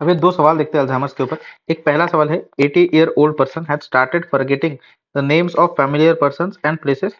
अब ये दो सवाल देखते हैं अल्जाइमर्स के ऊपर। एक पहला सवाल है, 80-year-old person had started forgetting the names of familiar persons and places.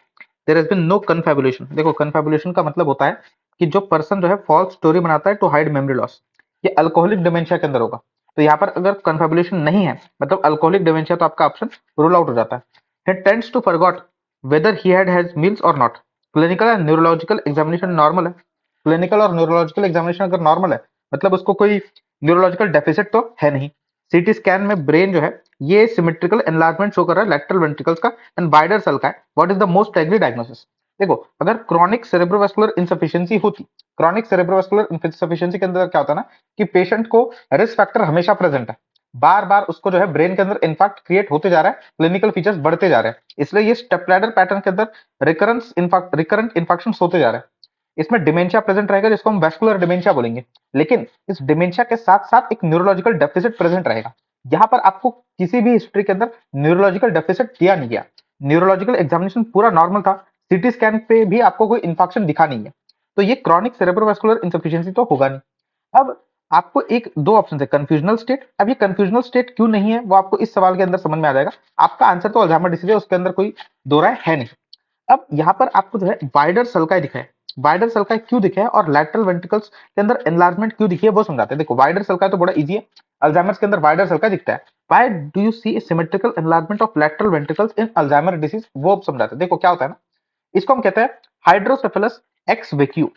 There has been no confabulation. देखो confabulation का मतलब होता है कि जो पर्सन जो है फॉल्स स्टोरी बनाता है टू हाइड मेमोरी लॉस। ये अल्कोहलिक डिमेंशिया के अंदर होगा। तो यहाँ पर अगर confabulation नहीं है मतलब अल्कोहलिक डिमेंशिया, तो आपका ऑप्शन रूल आउट हो जाता है। He tends to forgot whether he had had meals or not. Clinical and neurological examination normal है। क्लिनिकल और न्यूरोलॉजिकल एग्जामिनेशन अगर नॉर्मल है मतलब उसको कोई न्यूरोलॉजिकल डेफिसिट तो है नहीं। सीटी स्कैन में ब्रेन जो है ये सिमेट्रिकल एनलार्जमेंट शो कर रहा है लैटरल वेंट्रिकल्स का एंड बाइडर सेल का है। What is the most likely diagnosis? देखो अगर क्रॉनिक सेरेब्रोवास्कुलर इंसफिशियंसी होती, क्रॉनिक सेरेब्रोवास्कुलर इंसफिशियंसी के अंदर क्या होता है ना कि पेशेंट को रिस्क फैक्टर हमेशा प्रेजेंट है, बार बार उसको जो है ब्रेन के अंदर इन्फेक्ट क्रिएट होते जा रहा है, क्लिनिकल फीचर्स बढ़ते जा रहे हैं, इसलिए ये स्टेप लैडर पैटर्न के अंदर रिकरेंट इन्फेक्शन होते जा रहे हैं। इसमें डिमेंशिया प्रेजेंट रहेगा जिसको हम वैस्कुलर डिमेंशिया बोलेंगे। लेकिन इस डिमेंशिया के साथ साथ एक न्यूरोलॉजिकल डेफिसिट प्रेजेंट रहेगा। यहाँ पर आपको किसी भी हिस्ट्री के अंदर न्यूरोलॉजिकल डेफिसिट दिया नहीं गया। न्यूरोलॉजिकल एग्जामिनेशन पूरा नॉर्मल था। सीटी स्कैन पे भी आपको कोई इन्फेक्शन दिखा नहीं है। तो ये क्रॉनिक सेरेब्रोवास्कुलर इंसफिशियंसी तो होगा नहीं। अब आपको एक दो ऑप्शन है, कंफ्यूजनल स्टेट। अब ये कंफ्यूजनल स्टेट क्यों नहीं है वो आपको इस सवाल के अंदर समझ में आ जाएगा। आपका आंसर तो अल्जाइमर डिसीज है, उसके अंदर कोई दो राय है नहीं। अब यहाँ पर आपको जो है वाइडर सल्काई दिखा है। वाइडर सल्काई क्यों दिखा है और लैटरल वेंट्रिकल्स के अंदर एनलार्जमेंट क्यों दिखी है वो समझाते हैं। देखो वाइडर सल्काई तो बड़ा इजी है, अल्जाइमर्स के अंदर वाइडर सल्काई दिखता है। Why do you see a symmetrical enlargement of lateral ventricles in Alzheimer disease, वो अब समझाते हैं। देखो क्या होता है ना, इसको हम कहते हैं हाइड्रोसेफेलस एक्स वेक्यू,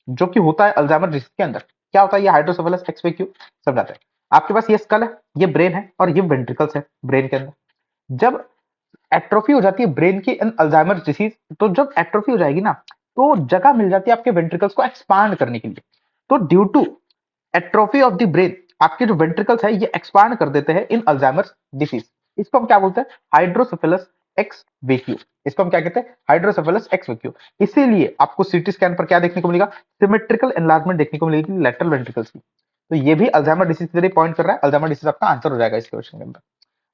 जो कि होता है अल्जाइमर डिसीज के अंदर। क्या होता है ये हाइड्रोसेफेलस एक्स वेक्यू, समझाते हैं। आपके पास ये स्कल है, ये ब्रेन है और ये वेंट्रिकल्स है ब्रेन के अंदर। जब एट्रोफी हो जाती है ब्रेन की इन अल्जाइमर डिसीज, तो जब एट्रोफी हो जाएगी ना तो जगह मिल जाती है आपके वेंट्रिकल्स को एक्सपांड करने के लिए। तो due to atrophy of the brain आपके जो वेंट्रिकल्स है ये एक्सपांड कर देते हैं इन अल्जाइमर डिसीज। इसको हम क्या बोलते हैं, हाइड्रोसेफेलस एक्स वेक्यू। इसको हम क्या कहते हैं, हाइड्रोसेफेलस एक्स वेक्यू। इसीलिए आपको सीटी स्कैन पर क्या देखने को मिलेगा, सिमेट्रिकल एनलार्जमेंट देखने को मिलेगी लेटरल वेंट्रिकल्स की। तो ये भी अल्जाइमर डिसीज की तरह पॉइंट कर रहा है। अल्जाइमर डिसीज आपका आंसर हो जाएगा इस क्वेश्चन के अंदर।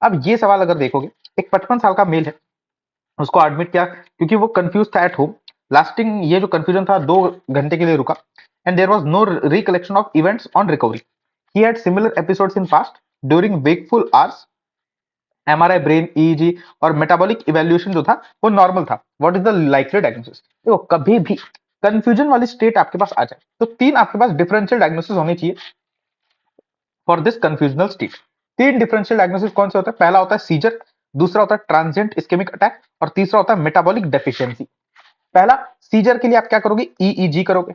अब ये सवाल अगर देखोगे, एक 55 साल का मेल है, उसको एडमिट किया क्योंकि वो कंफ्यूज था एट होम। लास्टिंग ये जो कंफ्यूजन था 2 घंटे के लिए रुका and there was no recollection of events on recovery. He had similar episodes in past during wakeful hours. MRI, brain EEG और मेटाबॉलिक इवैल्यूएशन जो था वो नॉर्मल था। What is the likely diagnosis? देखो कभी भी कंफ्यूजन वाली स्टेट आपके पास आ जाए तो तीन आपके पास डिफरेंशियल डायग्नोसिस होनी चाहिए फॉर दिस कंफ्यूजनल स्टेट। तीन डिफरेंशियल डायग्नोसिस कौन से होता है? पहला होता है सीजर, दूसरा होता है ट्रांजिएंट इस्केमिक अटैक और तीसरा होता है मेटाबॉलिक डेफिशिएंसी। पहला सीजर के लिए आप क्या करोगे, ईईजी करोगे।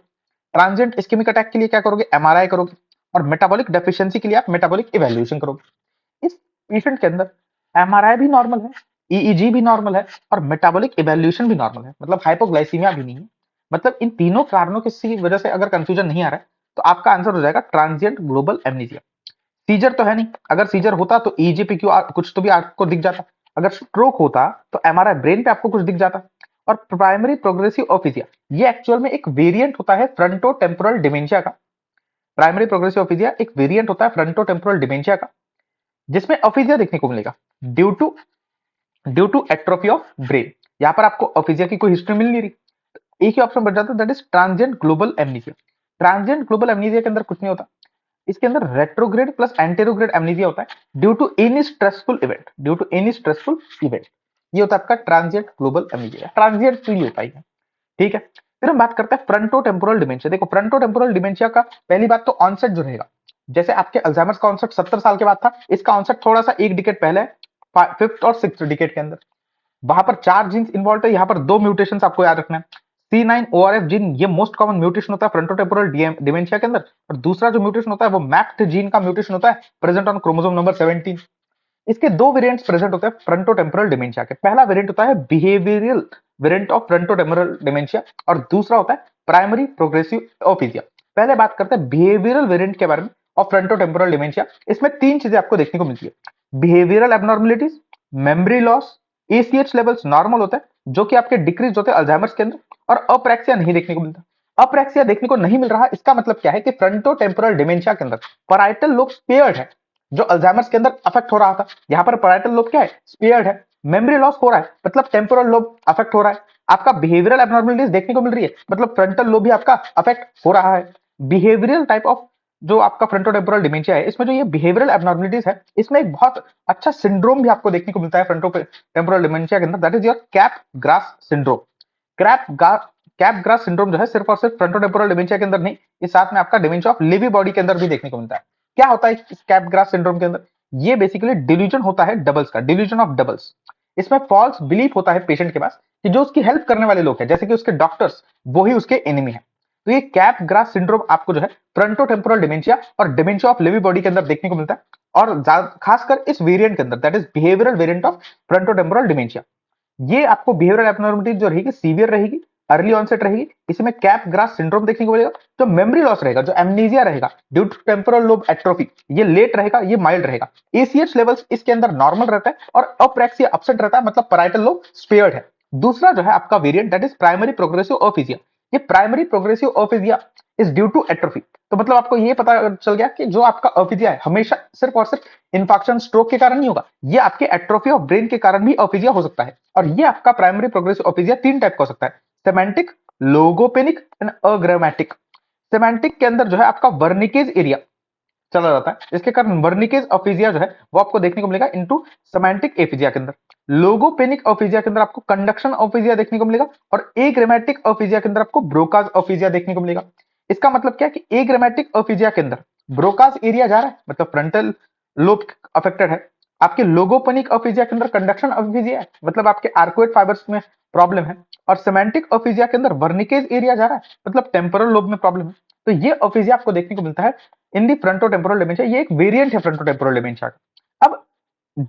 ट्रांजिएंट इस्केमिक अटैक के लिए क्या करोगे, एमआरआई करोगे। और मेटाबॉलिक डेफिशिएंसी के लिए आप मेटाबॉलिक इवैल्यूएशन करोगे। इस पेशेंट के अंदर एमआरआई भी नॉर्मल है, ईईजी भी नॉर्मल है और मेटाबॉलिक इवैल्यूएशन भी नॉर्मल है, मतलब हाइपोग्लाइसीमिया भी नहीं है। मतलब इन तीनों कारणों की वजह से अगर कंफ्यूजन नहीं आ रहा है तो आपका आंसर हो जाएगा ट्रांजिएंट ग्लोबल एमनीजिया। सीजर तो है नहीं, अगर सीजर होता तो ईजीपीक्यू कुछ तो भी आपको दिख जाता। अगर स्ट्रोक होता तो एमआरआई ब्रेन पे आपको कुछ दिख जाता। और प्राइमरी प्रोग्रेसिव ऑफिजिया ये एक्चुअल में एक वेरिएंट होता है फ्रंटो टेम्पोरल डिमेंशिया का। प्राइमरी प्रोग्रेसिव ऑफिजिया एक वेरिएंट होता है फ्रंटो टेम्पोरल डिमेंशिया का, जिसमें ऑफिजिया देखने को मिलेगा due to atrophy of brain. यहाँ पर आपको ऑफिजिया की कोई हिस्ट्री मिल नहीं रही। एक ही ऑप्शन बच जाता है, that is transient global amnesia. Transient global amnesia के अंदर कुछ नहीं होता, इसके अंदर रेट्रोग्रेड प्लस एंटेरोग्रेड एमनीजिया होता है due to any stressful event. ये होता है आपका transient global amnesia, transient feel होता है। ठीक है, फिर हम बात करते हैं फ्रंटो टेम्पोरल डिमेंशिया। देखो फ्रंटो टेम्पोरल डिमेंशिया का पहली बात तो ऑनसेट जो रहेगा, जैसे आपके अल्जाइमर्स का ऑनसेट 70 साल के बाद था, इसका ऑनसेट थोड़ा सा एक डिकेड पहले, फिफ्थ और सिक्स डिकेड के अंदर। वहां पर 4 जीन्स इन्वॉल्व है, यहाँ पर 2 म्यूटेशन आपको याद रखना है। C9ORF जीन ये मोस्ट कॉमन म्यूटेशन होता है फ्रंटोटेम्पोरल डिमेंशिया के अंदर। और दूसरा जो म्यूटेशन होता है वो मैक्ट जीन का म्यूटेशन होता है प्रेजेंट ऑन क्रोमोसोम नंबर 17। इसके दो वेरिएंट्स प्रेजेंट होते हैं फ्रंटोटेम्पोरल डिमेंशिया के। पहला वेरिएंट होता है behavioural variant of frontotemporal dementia और दूसरा होता है प्राइमरी प्रोग्रेसिव ऑफिजिया। पहले बात करते हैं बिहेवियरल वेरिएंट के बारे में ऑफ फ्रंटोटेम्पोरल डिमेंशिया। इसमें तीन चीजें आपको देखने को मिलती है, behavioural abnormalities, memory loss, ACH levels normal होते हैं जो कि आपके डिक्रीज होते हैं अल्जाइमर्स के अंदर, और अप्रैक्सिया नहीं देखने को मिलता। अप्रैक्सिया देखने को नहीं मिल रहा, इसका मतलब क्या है कि फ्रंटोटेम्पोरल डिमेंशिया के अंदर पैराइटल लोब स्पेयर्ड है, जो अल्जाइमर्स के अंदर अफेक्ट हो रहा था। यहाँ पर पैराइटल लोब क्या है, स्पेयर्ड है। मेमोरी लॉस हो रहा है मतलब टेम्पोरल लोब अफेक्ट हो रहा है। आपका बिहेवियरल एबनॉर्मलिटीज देखने को मिल रही है मतलब फ्रंटल लोब भी आपका अफेक्ट हो रहा है। बिहेवियरल टाइप ऑफ जो आपका फ्रंटोटेम्पोरल डिमेंशिया है, इसमें जो ये बिहेवियरल एबनॉर्मलिटीज है, इसमें एक बहुत अच्छा सिंड्रोम भी आपको देखने को मिलता है फ्रंटोटेम्पोरल डिमेंशिया के अंदर, that is your cap grass syndrome. Cap cap grass syndrome जो है सिर्फ और सिर्फ फ्रंटोटेम्पोरल डिमेंशिया के अंदर नहीं, इस साथ में आपका डिमेंशिया ऑफ लेवी बॉडी के अंदर भी देखने को मिलता है। क्या होता है इस कैप ग्रास सिंड्रोम के अंदर? ये बेसिकली डिल्यूजन होता है डबल्स का, डिल्यूजन ऑफ डबल्स। इसमें फॉल्स बिलीफ होता है पेशेंट के पास कि जो उसकी हेल्प करने वाले लोग हैं, जैसे कि उसके डॉक्टर्स, वो ही उसके एनिमी है। तो ये कैप ग्रास सिंड्रोम आपको जो है फ्रंटोटेम्पोरल डिमेंशिया और डिमेंशिया ऑफ लेवी बॉडी के अंदर देखने को मिलता है, और खासकर इस वेरिएंट के अंदर, that is behavioural variant of frontotemporal dementia. ये आपको बिहेवियरल एब्नॉर्मलिटी जो रहेगी सीवियर रहेगी, अर्ली ऑनसेट रहेगी। इसमें कैप ग्रास सिंड्रोम देखने को मिलेगा। जो मेमोरी लॉस रहेगा, जो एमनीजिया रहेगा due to temporal lobe atrophy, ये लेट रहेगा, ये माइल्ड रहेगा। एसीएच लेवल्स इसके अंदर नॉर्मल रहता है और अप्रैक्सिया अपसेट रहता है, मतलब पैराइटल लोब स्पेयर्ड है। दूसरा जो है आपका variant, that is primary progressive aphasia. ये primary progressive aphasia is due to atrophy. तो मतलब आपको ये पता चल गया कि जो आपका अफिजिया है हमेशा सिर्फ और सिर्फ इन्फेक्शन स्ट्रोक के कारण नहीं होगा, ये आपके एट्रोफी ऑफ ब्रेन के कारण भी अफिजिया हो सकता है। और ये आपका प्राइमरी प्रोग्रेसिव अफिजिया तीन टाइप का हो सकता है, सेमेंटिक, लोगोपेनिक एंड अग्रामेटिक। सेमेंटिक के अंदर जो है आपका वर्निकेज एरिया चला जाता है, इसके कारण वर्निकेज अफिजिया जो है वो आपको देखने को मिलेगा इनटू सेमेंटिक एफिजिया के अंदर। लोगोपेनिक अफिजिया के अंदर आपको कंडक्शन अफिजिया देखने को मिलेगा, और एग्रामेटिक अफिजिया के अंदर आपको ब्रोकाज अफिजिया देखने को मिलेगा। इसका मतलब क्या है कि एग्रामेटिक अफिजिया के अंदर ब्रोकाज एरिया जा रहा है, मतलब फ्रंटल लोब अफेक्टेड है। आपके लोगोपेनिक अफिजिया के अंदर कंडक्शन अफिजिया है, मतलब आपके आर्कोइड फाइबर्स में प्रॉब्लम है। और सेमेंटिक अफिजिया के अंदर वर्निकेज एरिया जा रहा है, मतलब टेम्पोरल लोब में प्रॉब्लम है। तो ये अफिजिया आपको देखने को मिलता है इन दी फ्रंटोटेम्पोरल डिमेंशिया। ये एक वेरिएंट है फ्रंटोटेम्पोरल डिमेंशिया का। अब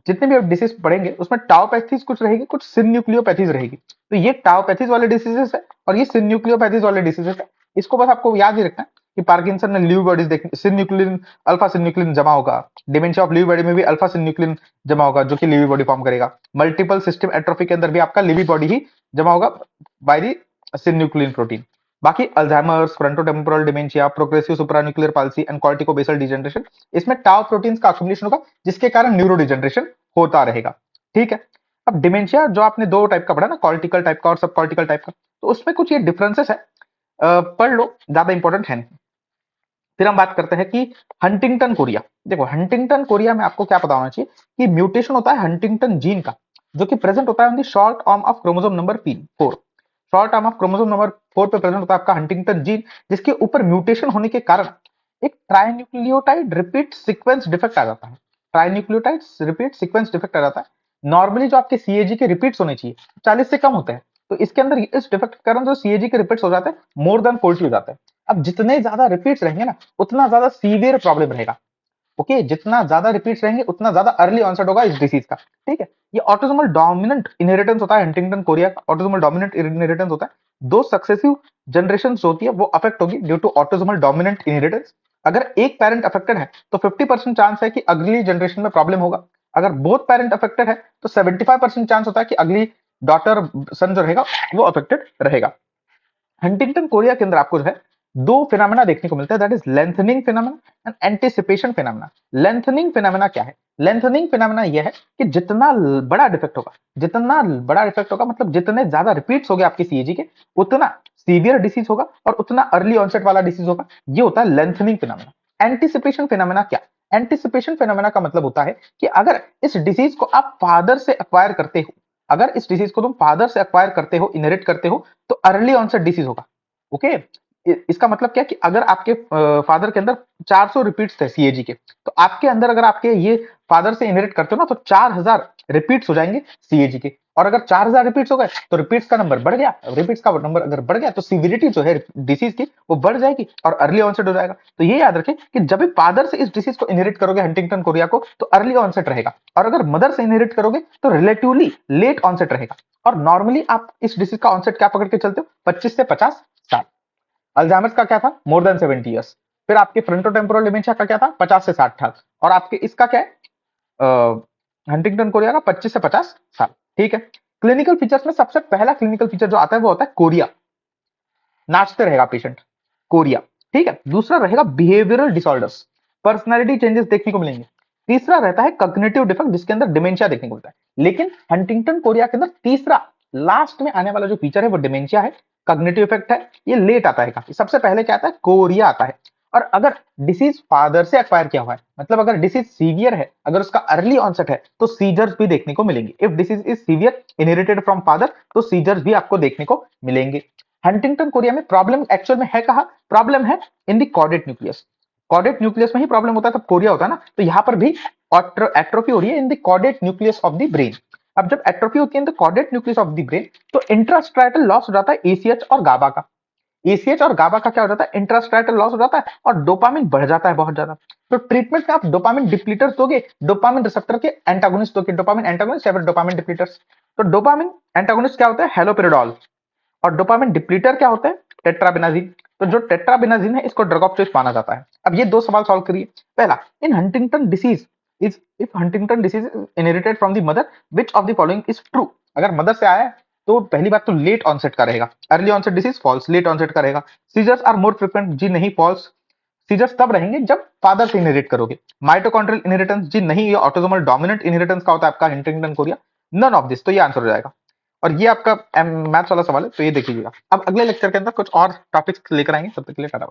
जितने भी आप डिसीज पढ़ेंगे उसमें टाओपैथीज कुछ रहेगी, कुछ सिन्यूक्लियोपैथीज रहेगी। तो ये टाओपैथीज वाले डिसीजेस है और ये सिन्यूक्लियोपैथीज वाले डिसीजेस है। इसको बस आपको याद ही रखना है कि पार्किंसन में लीव बॉडीज देखने, सिन्यूक्लिन अल्फा सिन्यूक्लिन जमा होगा। डिमेंशिया ऑफ लीव बॉडी में भी अल्फा सिन्यूक्लिन जमा होगा, जो कि लीवी बॉडी फॉर्म करेगा। मल्टीपल सिस्टम एट्रोफी के अंदर भी आपका लीवी बॉडी ही जमा होगा बाय दी सिन्यूक्लिन प्रोटीन। बाकी Alzheimer's, frontotemporal dementia, progressive supranuclear palsy and corticobasal degeneration, इसमें टाउ प्रोटीन्स का अक्युमुलेशन होगा, जिसके कारण न्यूरो डिजेनरेशन होता रहेगा। ठीक है। अब डिमेंशिया जो आपने दो टाइप का पढ़ा ना, कॉर्टिकल टाइप का और सब कॉर्टिकल टाइप का, तो उसमें कुछ ये डिफरेंसेस है, पढ़ लो, ज्यादा इंपॉर्टेंट है नहीं। फिर हम बात करते हैं कि हंटिंगटन कोरिया। देखो हंटिंगटन कोरिया में आपको क्या पता होना चाहिए कि म्यूटेशन होता है हंटिंगटन जीन का, जो कि प्रेजेंट होता है on the short arm of chromosome number 4। Short arm of chromosome number 4 पे प्रेजेंट होता है आपका हंटिंगटन जीन, जिसके ऊपर म्यूटेशन होने के कारण एक ट्राइन्यूक्लियोटाइड रिपीट सीक्वेंस डिफेक्ट आ जाता है। ट्राइन्यूक्लियोटाइड रिपीट सीक्वेंस डिफेक्ट आ जाता है। नॉर्मली जो आपके सीएजी के रिपीट्स होने चाहिए 40 से कम होते हैं, तो इसके अंदर इस डिफेक्ट के कारण जो सीएजी के रिपीट्स हो जाते हैं मोर देन 40 हो जाते हैं। अब जितने ज्यादा रिपीट्स रहेंगे ना, उतना ज्यादा सीवियर प्रॉब्लम रहेगा। ओके, जितना ज्यादा रिपीट्स रहेंगे उतना ज्यादा अर्ली ऑनसेट होगा इस डिसीज का। ठीक है। ये ऑटोसोमल डोमिनेंट इनहेरिटेंस होता है हंटिंगटन कोरिया का, ऑटोसोमल डोमिनेंट इनहेरिटेंस होता है। दो सक्सेसिव जनरेशन होती है वो अफेक्ट होगी due to autosomal dominant inheritance. अगर एक पेरेंट अफेक्टेड है तो 50% चांस है कि अगली जनरेशन में प्रॉब्लम होगा। अगर बोथ पेरेंट अफेक्टेड है तो 75% चांस होता है कि अगली डॉटर सन जो रहेगा वो अफेक्टेड रहेगा। हंटिंगटन कोरिया के अंदर आपको जो है दो फिनोमेना देखने को मिलता है, that is lengthening phenomena and anticipation phenomena. Lengthening phenomena क्या है? लेंथनिंग फिनोमेना यह है कि जितना बड़ा डिफेक्ट होगा, जितना बड़ा डिफेक्ट होगा मतलब जितने ज्यादा रिपीट्स हो गए आपके सीएजी के, उतना सीवियर डिसीज होगा और उतना अर्ली ऑनसेट वाला डिसीज होगा। ये होता है लेंथनिंग फिनोमेना। एंटीसिपेशन फिनोमेना क्या? एंटीसिपेशन फिनोमेना का मतलब होता है कि अगर इस डिसीज को आप फादर से एक्वायर करते हो, अगर इस डिसीज को तुम फादर से एक्वायर करते हो, इनहेरिट करते हो, तो अर्ली ऑनसेट डिसीज होगा। ओके। इसका मतलब क्या है कि अगर आपके फादर के अंदर 400 रिपीट्स थे सीएजी के, तो आपके अंदर अगर आपके ये फादर से इनहेरिट करते हो ना, तो 4000 रिपीट्स हो जाएंगे सीएजी के। और अगर 4000 रिपीट्स हो गए तो रिपीट्स का नंबर बढ़ गया, रिपीट्स का नंबर अगर बढ़ गया तो सीवियरिटी जो है डिसीज की वो बढ़ जाएगी और अर्ली ऑनसेट हो जाएगा। तो ये याद रखें कि जब भी फादर से इस डिसीज को इनहेरिट करोगे हंटिंगटन कोरिया को, तो अर्ली ऑनसेट रहेगा, और अगर मदर से इनहेरिट करोगे तो रिलेटिवली लेट ऑनसेट रहेगा। और नॉर्मली आप इस डिसीज का ऑनसेट क्या पकड़ के चलते हो? 25 से 50 साल। अल्जाइमर्स का क्या था? More than 70 years. फिर आपके फ्रंटोटेम्पोरल डिमेंशिया का क्या था? 50 से 60 साल। और आपके इसका क्या है, हंटिंगटन कोरिया का 25 से 50 साल। ठीक है। क्लिनिकल फीचर्स में सबसे पहला क्लिनिकल फीचर जो आता है वो होता है कोरिया, नाचते रहेगा पेशेंट, कोरिया। ठीक है। दूसरा रहेगा बिहेवियरल डिसऑर्डर्स, पर्सनालिटी चेंजेस देखने को मिलेंगे। तीसरा रहता है कॉग्निटिव डिफेक्ट, जिसके अंदर डिमेंशिया देखने को मिलता है। लेकिन हंटिंगटन कोरिया के अंदर तीसरा लास्ट में आने वाला जो फीचर है वो डिमेंशिया है, कॉग्निटिव इफेक्ट है, ये लेट आता है काफी। सबसे पहले क्या आता है? कोरिया आता है। और अगर डिसीज फादर से एक्वायर किया हुआ है, मतलब अगर डिसीज सीवियर है, अगर उसका अर्ली ऑनसेट है, तो सीजर्स भी देखने को मिलेंगे। If disease is severe inherited from father, तो सीजर्स भी आपको देखने को मिलेंगे। हंटिंगटन कोरिया में प्रॉब्लम एक्चुअल में है कहा, प्रॉब्लम है in the chordate nucleus. Chordate nucleus में ही प्रॉब्लम होता है, तब कोरिया होता है ना, तो यहाँ पर भी एट्रोफी हो रही है in the chordate nucleus of the brain. अब जब एट्रोफी होती है in the chordate nucleus of the brain, तो इंट्रास्ट्राइटल लॉस हो जाता है एसीएच और गाबा का। एसीएच और गाबा का क्या हो जाता है, इंट्रास्ट्राइटल लॉस हो जाता है और डोपामिन बढ़ जाता है बहुत ज्यादा। तो ट्रीटमेंट में आप डोपामिन डिप्लीटर्स दोगे, डोपामिन रिसेप्टर के एंटागोनिस्ट दोगे, डोपामिन एंटागोनिस्ट या फिर डोपामिन डिप्लीटर्स। तो डोपामिन एंटागोनिस्ट क्या होता है, हेलोपेरिडोल, और डोपामिन डिप्लीटर क्या होता है, टेट्राबिनाजिन। तो जो टेट्राबिनाजिन है, इसको ड्रग ऑफ चॉइस माना जाता है। अब ये दो सवाल सॉल्व करिए। पहला, in Huntington disease is if Huntington disease is inherited from the mother, which of the following is true. अगर मदर से आया है तो पहली बात तो लेट ऑनसेट का रहेगा, early onset disease falls, late onset का रहेगा। सीजर्स आर मोर फ्रिक्वेंट, जी नहीं, फॉल्स। सीजर्स तब रहेंगे जब फादर से इनहेरिट करोगे। माइटोकॉन्ड्रियल इनहेरिटेंस, जी नहीं, ये ऑटोसोमल डोमिनेंट इनहेरिटेंस का होता है आपका Huntington chorea. None of this, तो ये आंसर हो जाएगा। और ये आपका मैथ्स वाला सवाल है, तो ये देख लीजिएगा। अब अगले लेक्चर के अंदर कुछ और टॉपिक्स लेकर आएंगे, तब तक के लिए टाटा।